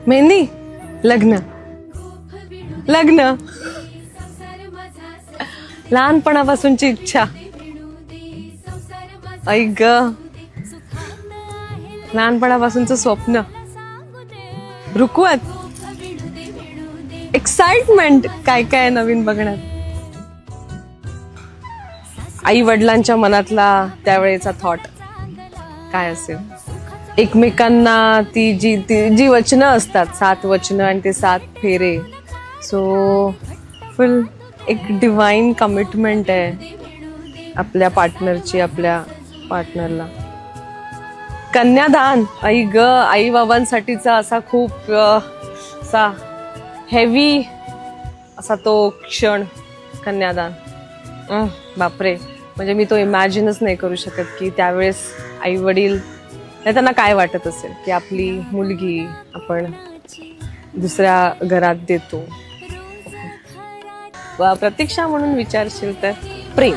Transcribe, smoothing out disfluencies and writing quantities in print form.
मेहंदी, लग्न, लग्न, लहानपणापासूनची इच्छा. ऐक ग, लहानपणापासूनचं स्वप्न, रुकवत, एक्साइटमेंट, काय काय नवीन बघण्यात. आई वडिलांच्या मनातला त्यावेळेचा थॉट काय असेल. एकमेकांना ती जी वचनं असतात, 7 वचनं आणि ते 7 फेरे. सो फुल एक डिवाइन कमिटमेंट आहे आपल्या पार्टनरची, आपल्या पार्टनरला. कन्यादान, आई ग, आई बाबांसाठीचा असा खूप असा हेवी असा तो क्षण, कन्यादान. बापरे, म्हणजे मी तो इमॅजिनच नाही करू शकत की त्यावेळेस आई वडील त्यांना काय वाटत असेल की आपली मुलगी आपण दुसऱ्या घरात देतो. प्रतीक्षा म्हणून विचारशील तर प्रेम.